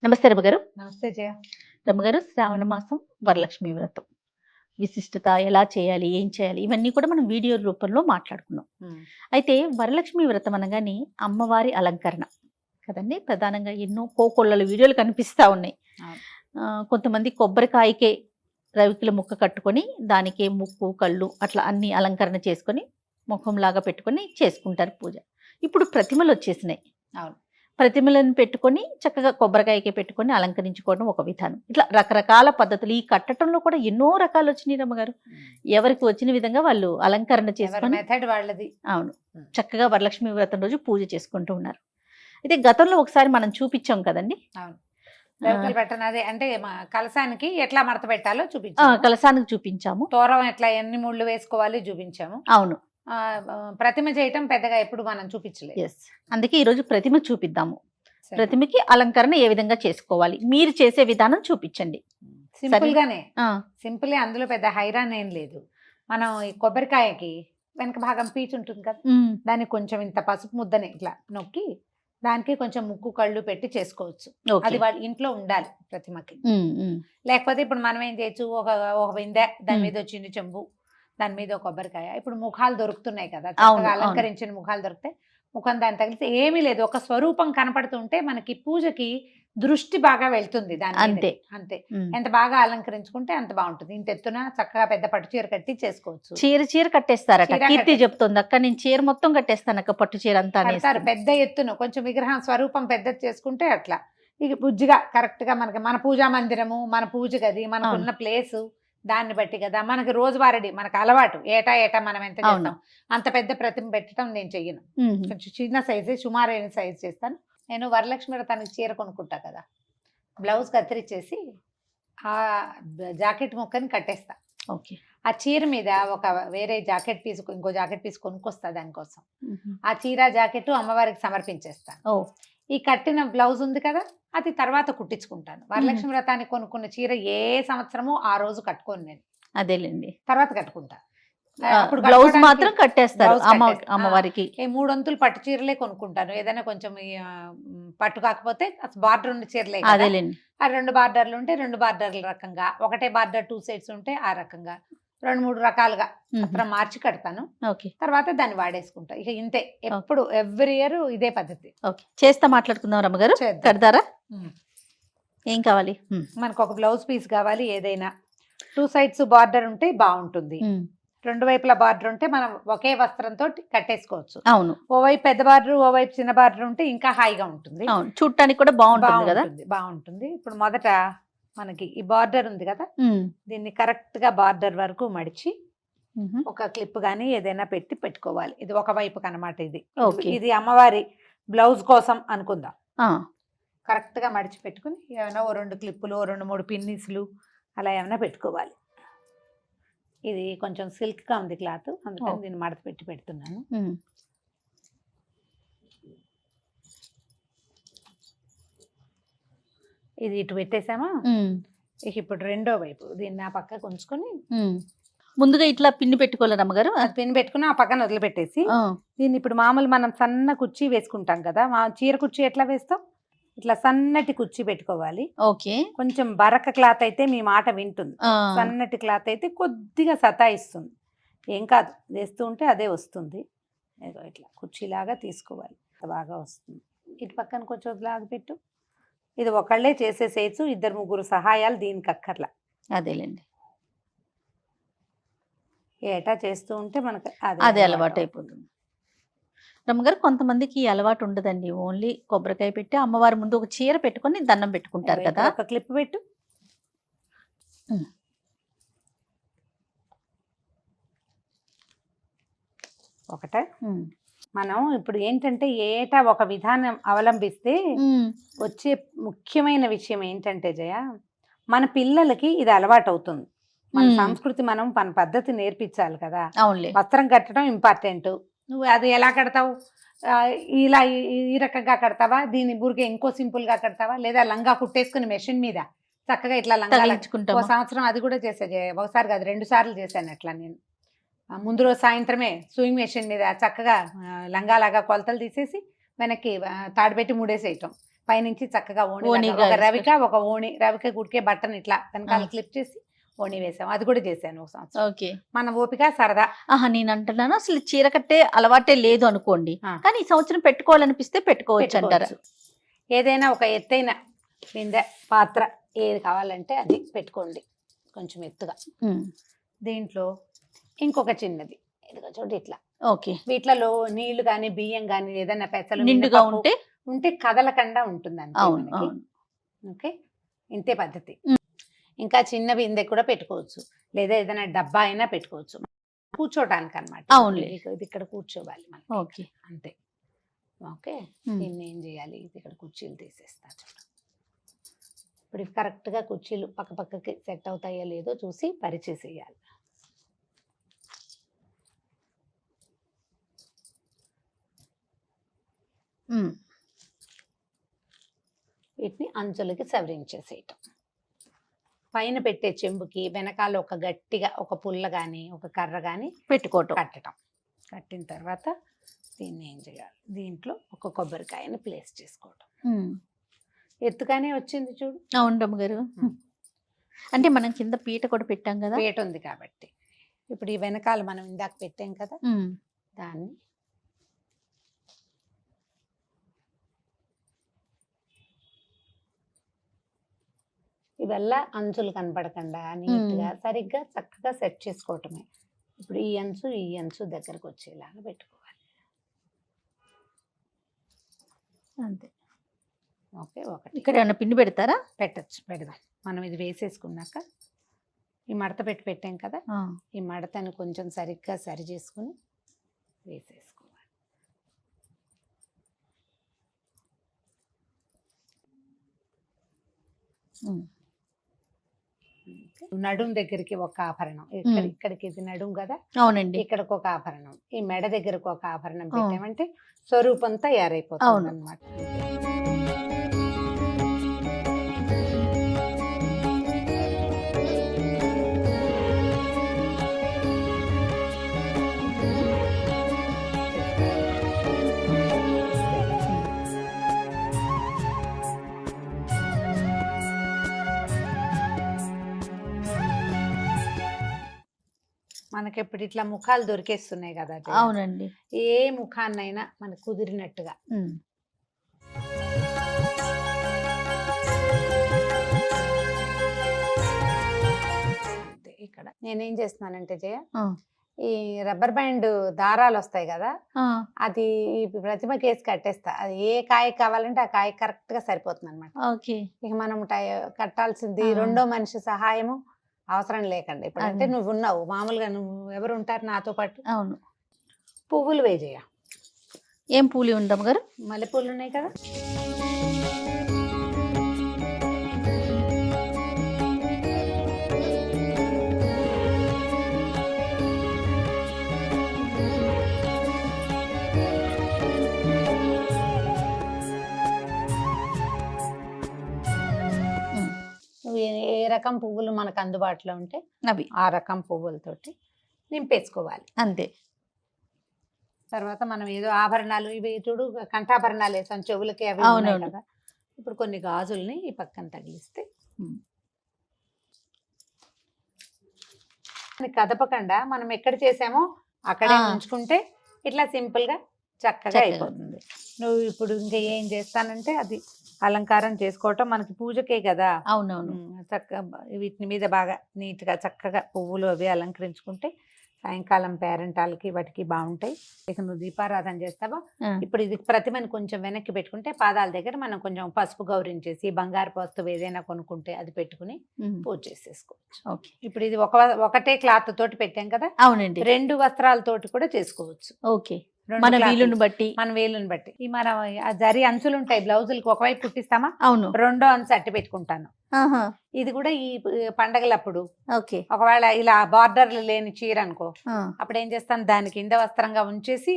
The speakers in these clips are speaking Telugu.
నమస్తే రమగారు. నమస్తే జయ. రమగారు, శ్రావణ మాసం వరలక్ష్మి వ్రతం విశిష్టత ఎలా చేయాలి, ఏం చేయాలి, ఇవన్నీ కూడా మనం వీడియో రూపంలో మాట్లాడుకున్నాం. అయితే వరలక్ష్మి వ్రతం అనగానే అమ్మవారి అలంకరణ కదండి. ప్రధానంగా ఎన్నో కోకొల్లల వీడియోలు కనిపిస్తా ఉన్నాయి. కొంతమంది కొబ్బరికాయకే రవికిల ముక్క కట్టుకొని దానికే ముక్కు కళ్ళు అట్లా అన్ని అలంకరణ చేసుకొని ముఖంలాగా పెట్టుకొని చేసుకుంటారు పూజ. ఇప్పుడు ప్రతిమలు వచ్చేసినాయి. అవును. ప్రతిమలను పెట్టుకొని చక్కగా కొబ్బరికాయకే పెట్టుకొని అలంకరించుకోవడం ఒక విధానం. ఇట్లా రకరకాల పద్ధతులు. ఈ కట్టడంలో కూడా ఎన్నో రకాలు వచ్చినాయి రమ్మగారు. ఎవరికి వచ్చిన విధంగా వాళ్ళు అలంకరణ చేసుకొని మెథడ్ వాళ్ళది. అవును, చక్కగా వరలక్ష్మి వ్రతం రోజు పూజ చేసుకుంటూ ఉన్నారు. అయితే గతంలో ఒకసారి మనం చూపించాం కదండి. అవును. పెట్టనది అంటే కలసానికి ఎట్లా మడత పెట్టాలో చూపించాము. కలసానికి చూపించాము. తోరం ఎట్లా ఎన్ని ముళ్ళు వేసుకోవాలి చూపించాము. అవును. ప్రతిమ చేయటం పెద్దగా ఎప్పుడు మనం చూపించలేదు. అందుకే ఈరోజు ప్రతిమ చూపిద్దాము. ప్రతిమకి అలంకరణ ఏ విధంగా చేసుకోవాలి మీరు చేసే విధానం చూపించండి. సింపుల్ గానే, సింపుల్. అందులో పెద్ద హైరాన్ ఏం లేదు. మనం ఈ కొబ్బరికాయకి వెనక భాగం పీచు ఉంటుంది కదా, దాన్ని కొంచెం ఇంత పసుపు ముద్దని ఇట్లా నొక్కి దానికి కొంచెం ముక్కు కళ్ళు పెట్టి చేసుకోవచ్చు. అది వాళ్ళ ఇంట్లో ఉండాలి ప్రతిమకి. లేకపోతే ఇప్పుడు మనం ఏం చేయొచ్చు, ఒక బిందె, దాని మీద వచ్చింది చెంబు, దాని మీద ఒక కొబ్బరికాయ. ఇప్పుడు ముఖాలు దొరుకుతున్నాయి కదా, చక్కగా అలంకరించిన ముఖాలు దొరికితే ముఖం దాన్ని తగిలితే ఏమీ లేదు, ఒక స్వరూపం కనపడుతుంటే మనకి పూజకి దృష్టి బాగా వెళ్తుంది. దాని అంతే అంతే. ఎంత బాగా అలంకరించుకుంటే అంత బాగుంటుంది. ఇంత ఎత్తున చక్కగా పెద్ద పట్టు చీర కట్టి చేసుకోవచ్చు. చీర కట్టేస్తారట కీర్తి చెప్తుంది. అక్క నేను చీర మొత్తం కట్టేస్తాను అక్క, పట్టు చీర అంతా పెద్ద ఎత్తున. కొంచెం విగ్రహం స్వరూపం పెద్దది చేసుకుంటే అట్లా ఇక బుజ్జిగా కరెక్ట్ గా మనకి మన పూజా మందిరము, మన పూజ గది, మనకున్న ప్లేసు దాన్ని బట్టి కదా మనకి రోజువారీ మనకు అలవాటు. ఏటా మనం ఎంత చేస్తాం, అంత పెద్ద ప్రతిమ పెట్టడం నేను చెయ్యను. కొంచెం చిన్న సైజే, సుమారైన సైజ్ చేస్తాను. నేను వరలక్ష్మి వ్రతానికి చీర కొనుక్కుంటా కదా, బ్లౌజ్ కత్తిరించేసి ఆ జాకెట్ ముక్కని కట్టేస్తా. ఓకే. ఆ చీర మీద ఒక వేరే జాకెట్ పీస్, ఇంకో జాకెట్ పీస్ కొనుక్కొస్తా దానికోసం. ఆ చీర జాకెట్ అమ్మవారికి సమర్పించేస్తాను. ఈ కట్టిన బ్లౌజ్ ఉంది కదా, అది తర్వాత కుట్టించుకుంటాను. వరలక్ష్మి వ్రతానికి కొనుక్కున్న చీర ఏ సంవత్సరము ఆ రోజు కట్టుకోను నేను. అదేలేండి, తర్వాత కట్టుకుంటా. బ్లౌజ్ మాత్రం కట్టేస్తారు అమ్మవారికి. 3 వంతులు పట్టు చీరలే కొనుక్కుంటాను. ఏదైనా కొంచెం పట్టు కాకపోతే బార్డర్ ఉన్న చీరలే. అదేలేండి. ఆ 2 బార్డర్లు ఉంటే 2 బార్డర్ల రకంగా, ఒకటే బార్డర్ 2 సైడ్స్ ఉంటే ఆ రకంగా 2-3 రకాలుగా అത്ര మార్చి కడతాను. తర్వాత దాన్ని వాడేసుకుంటా. ఇక ఇంతే, ఎప్పుడు ఎవ్రీ ఇయర్ ఇదే పద్ధతి. చేస్తా మాట్లాడుకుందాం రమ్మగారు. కడతారా? ఏం కావాలి మనకు? ఒక బ్లౌజ్ పీస్ కావాలి. ఏదైనా 2 సైడ్స్ బార్డర్ ఉంటే బాగుంటుంది. 2 వైపుల బార్డర్ ఉంటే మనం ఒకే వస్త్రంతో కట్టేసుకోవచ్చు. అవును. ఓవైపు పెద్ద బార్డర్, ఓవైపు చిన్న బార్డర్ ఉంటే ఇంకా హాయిగా ఉంటుంది. చూడటానికి కూడా బాగుంటుంది. ఇప్పుడు మొదట మనకి ఈ బార్డర్ ఉంది కదా, దీన్ని కరెక్ట్ గా బార్డర్ వరకు మడిచి ఒక క్లిప్ గానీ ఏదైనా పెట్టుకోవాలి. ఇది ఒక వైపుకి అన్నమాట. ఇది అమ్మవారి బ్లౌజ్ కోసం అనుకుందాం. కరెక్ట్ గా మడిచి పెట్టుకుని ఏమైనా 2 క్లిప్పులు, 2-3 పిన్నిస్లు అలా ఏమైనా పెట్టుకోవాలి. ఇది కొంచెం సిల్క్ గా ఉంది క్లాత్, అందుకని దీన్ని మడత పెడుతున్నాను. ఇది ఇటు పెట్టేసామా, ఇప్పుడు రెండో వైపు దీన్ని ఆ పక్కకు ఉంచుకొని ముందుగా ఇట్లా పిన్ని పెట్టుకోవాలి రమ్మగారు. అది పిన్ని పెట్టుకుని ఆ పక్కన వదిలిపెట్టేసి దీన్ని ఇప్పుడు మామూలు మనం సన్న కుర్చీ వేసుకుంటాం కదా, చీర కుర్చీ ఎట్లా వేస్తాం, ఇట్లా సన్నటి కుర్చీ పెట్టుకోవాలి. ఓకే. కొంచెం బరక క్లాత్ అయితే మీ మాట వింటుంది, సన్నటి క్లాత్ అయితే కొద్దిగా సతాయిస్తుంది. ఏం కాదు, వేస్తూ ఉంటే అదే వస్తుంది. ఇట్లా కుర్చీలాగా తీసుకోవాలి, బాగా వస్తుంది. ఇటు పక్కన కొంచెం వదిలాగా పెట్టు. ఇది ఒకళ్ళే చేసేసేయచ్చు, 2-3 సహాయాలు దీనికి అక్కర్లా. అదేలేండి. ఏటా చేస్తూ ఉంటే మనకు అదే అలవాటు అయిపోతుంది రమ్మగారు. కొంతమందికి అలవాటు ఉండదండి, ఓన్లీ కొబ్బరికాయ పెట్టి అమ్మవారి ముందు ఒక చీర పెట్టుకొని దండం పెట్టుకుంటారు కదా. ఒక క్లిప్ పెట్టు. ఒకటే. మనం ఇప్పుడు ఏంటంటే ఏటా ఒక విధానం అవలంబిస్తే వచ్చే ముఖ్యమైన విషయం ఏంటంటే జయ, మన పిల్లలకి ఇది అలవాటు అవుతుంది. మన సంస్కృతి, మనం మన పద్ధతి నేర్పించాలి కదా. వస్త్రం కట్టడం ఇంపార్టెంట్. నువ్వు అది ఎలా కడతావు, ఇలా ఈ రకంగా కడతావా, దీని బుర్గ ఇంకో సింపుల్ గా కడతావా, లేదా లంగా కుట్టేసుకుని మెషిన్ మీద చక్కగా ఇట్లా లంగా ఓ సంవత్సరం అది కూడా చేసా, ఒకసారి కాదు 2 సార్లు చేశాను అట్లా. నేను ముందు రోజు సాయంత్రమే సూయింగ్ మెషిన్ మీద చక్కగా లంగాలాగా కొలతలు తీసేసి వెనక్కి తాడుపెట్టి ముడేసేయటం. పైనుంచి చక్కగా ఓణి ఓణిగా ఒక వేస్తారు. రవిక ఒక ఓణి రవిక గుడికే బట్టను ఇట్లా వెనకాల ఆ. క్లిప్ చేసి ఓణి వేసాం. అది కూడా చేశాను ఒక సంవత్సరం. ఓకే. మన ఓపిక సరదా. ఆహా, నేను అంటున్నాను అసలు చీర కట్టే అలవాటే లేదు అనుకోండి, ఆ. కానీ ఈ సంవత్సరం పెట్టుకోవాలనిపిస్తే పెట్టుకోవచ్చు అంటారా? పెట్టుకోవచ్చు. ఏదైనా ఒక ఎత్తైన బిందె పాత్ర ఏది కావాలంటే అది పెట్టుకోండి కొంచెం ఎత్తుగా. ఉమ్. దీంట్లో ఇంకొక చిన్నది ఇదిగో చూడు ఇట్లా. ఓకే. వీటిలలో నీళ్లు కానీ బియ్యం కానీ ఏదైనా పెసలు నిండుగా మినపప్పు ఉంటే ఉంటే కదలకుండా ఉంటుంది అంతే అవును మనకి. అవును. ఓకే, ఇంతే పద్ధతి. ఉమ్. ఇంకా చిన్న బిందె కూడా పెట్టుకోవచ్చు, లేదా ఏదైనా డబ్బా అయినా పెట్టుకోవచ్చు కూర్చోటానికి అనమాట. అవునులే. ఇది ఇక్కడ కూర్చోవాలి మనం, ఓకే. అంతే. ఓకే, ఉమ్. దీన్ని ఏం చేయాలి, ఇది ఇక్కడ కుర్చీలు తీసేస్తా చూడు. ఇప్పుడు ఇవి కరెక్ట్గా కుర్చీలు పక్క పక్కకి సెట్ అవుతాయో లేదో చూసి పరిచేసేయాలి. ఉమ్. వీటిని అంచులకి సవరించేసేయటం. పైన పెట్టే చెంబుకి వెనకాల ఒక గట్టిగా ఒక పుల్ల కానీ ఒక కర్ర కానీ పెట్టుకోవటం. కట్టడం. కట్టిన తర్వాత దీన్ని ఏం చేయాలి, దీంట్లో ఒక కొబ్బరికాయని ప్లేస్ చేసుకోవటం. ఉమ్. ఎత్తుగానే వచ్చింది చూడు. అవును రమ్మగారు. అంటే మనం కింద పీట కూడా పెట్టాం కదా. పీట ఉంది కాబట్టి ఇప్పుడు ఈ వెనకాల మనం ఇందాక పెట్టాం కదా, ఉమ్. దాన్ని ఇవల్ల అంచులు కనపడకుండా నీట్గా సరిగ్గా చక్కగా సెట్ చేసుకోవటమే. ఇప్పుడు ఈ అంచు దగ్గరకు వచ్చేలాగా పెట్టుకోవాలి. అంతే. ఓకే, ఒకటి ఇక్కడ ఏమైనా పిండి పెడతారా? పెడదాం. మనం ఇది వేసేసుకున్నాక ఈ మడత పెట్టాం కదా, ఆ. ఈ మడతను కొంచెం సరిగ్గా సరి చేసుకుని వేసేసుకోవాలి. ఉమ్. నడుం దగ్గరికి ఒక ఆభరణం, ఇక్కడికి ఇది నడుం కదా, అవునండి. ఇక్కడికి ఒక ఆభరణం, ఈ మెడ దగ్గరకు ఒక ఆభరణం పెట్టామంటే స్వరూపం తయారైపోతుంది అన్నమాట. మనకి ఇప్పుడు ఇట్లా ముఖాలు దొరికేస్తున్నాయి కదా. అవునండి. ఏ ముఖాన్నైనా మనకు కుదిరినట్టుగా ఉమ్. ఇక్కడ నేనేం చేస్తున్నానంటే జయ, ఆ. ఈ రబ్బర్ బ్యాండ్ దారాలు వస్తాయి కదా, ఆ. అది ఈ ప్రతిమ కేసు కట్టేస్తా. అది ఏ కాయ కావాలంటే ఆ కాయ కరెక్ట్ గా సరిపోతుంది అనమాట. ఓకే. ఇక మనం కట్టాల్సింది రెండో మనిషి సహాయము అవసరం లేకుండా. ఇప్పుడు అంటే నువ్వు ఉన్నావు, మామూలుగా నువ్వు ఎవరు ఉంటారు నాతో పాటు. అవును. పువ్వులు వేజేయ. ఏం పూలు ఉండవు గారు? మల్లెపూలు ఉన్నాయి కదా, ఏ రకం పువ్వులు మనకు అందుబాటులో ఉంటే అవి ఆ రకం పువ్వులతోటి నింపేసుకోవాలి. అంతే. తర్వాత మనం ఏదో ఆభరణాలు ఇవి చూడు, కంఠాభరణాలు వేసాం, చెవులకి అవి ఉన్నాయి కదా. ఇప్పుడు కొన్ని గాజుల్ని ఈ పక్కన తగిలిస్తే కదపకుండా మనం ఎక్కడ చేసామో అక్కడే ఉంచుకుంటే ఇట్లా సింపుల్ గా చక్కగా అయిపోతుంది. నువ్వు ఇప్పుడు ఇంకా ఏం చేస్తానంటే అది అలంకారం చేసుకోవటం మనకి పూజకే కదా. అవునవును. చక్కగా వీటి మీద బాగా నీట్గా చక్కగా పువ్వులు అవి అలంకరించుకుంటే సాయంకాలం పేరెంటాలకి వాటికి బాగుంటాయి. ఇక నువ్వు దీపారాధన చేస్తావా, ఇప్పుడు ఇది ప్రతిమని కొంచెం వెనక్కి పెట్టుకుంటే పాదాల దగ్గర మనం కొంచెం పసుపు గౌరించేసి బంగారు వస్తువు ఏదైనా కొనుక్కుంటే అది పెట్టుకుని పూజ చేసేసుకోవచ్చు. ఇప్పుడు ఇది ఒకటే క్లాత్ తోటి పెట్టాం కదా. అవునండి. 2 వస్త్రాలతోటి కూడా చేసుకోవచ్చు. ఓకే, మన వీలుని బట్టి. మన వేలుని బట్టి. ఈ మన జరి అంచులు ఉంటాయి బ్లౌజులకి, ఒకవైపు కుట్టిస్తామా, అవును, రెండో అంచు అట్టి పెట్టుకుంటాను. ఇది కూడా ఈ పండగలప్పుడు ఓకే, ఒకవేళ ఇలా బార్డర్లు లేని చీర అనుకో, అప్పుడు ఏం చేస్తాను, దాని కింద వస్త్రంగా ఉంచేసి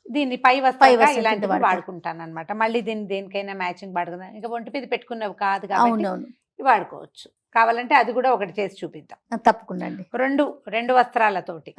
దీన్ని పై వస్త్రంగా ఇలాంటివి వాడుకుంటాను అనమాట. మళ్ళీ దీన్ని దేనికైనా మ్యాచింగ్ వాడుకుందాం. ఇంకా ఒంటి మీద పెట్టుకునేవి కాదు కాబట్టి వాడుకోవచ్చు. కావాలంటే అది కూడా ఒకటి చేసి చూపిద్దాం. తప్పకుండా అండి. రెండు వస్త్రాలతోటి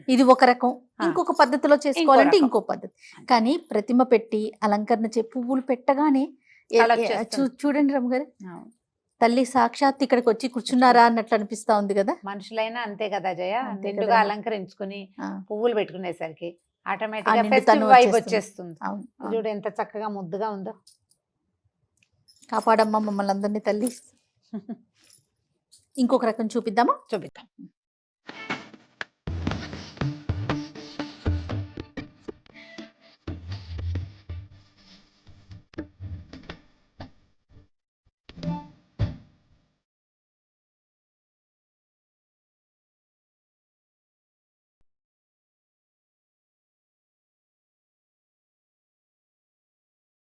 ఇది ఒక రకం, ఇంకొక పద్ధతిలో చేసుకోవాలంటే ఇంకో పద్ధతి. కానీ ప్రతిమ పెట్టి అలంకరణ పువ్వులు పెట్టగానే కళ వచ్చేస్తుంది. చూడండి రమ్మగారు, అవును. తల్లి సాక్షాత్ ఇక్కడికి వచ్చి కూర్చున్నారా అన్నట్లు అనిపిస్తా ఉంది కదా. మనుషులైనా అంతే కదా జయ, అంతే నిండుగా కదమ్మా. అలంకరించుకుని ఆ, పువ్వులు పెట్టుకునేసరికి ఆ ఆటోమేటిక్ గా నిండుతనం ఫెస్టివ్ వైబ్ వచ్చేస్తుంది. వచ్చేస్తుంది. అవును, అవును. చూడు ఎంత చక్కగా ముద్దుగా ఉందో. కాపాడమ్మా మమ్మల్ని అందరినీ తల్లి. ఇంకొక రకం చూపిద్దామా? చూపిద్దాం.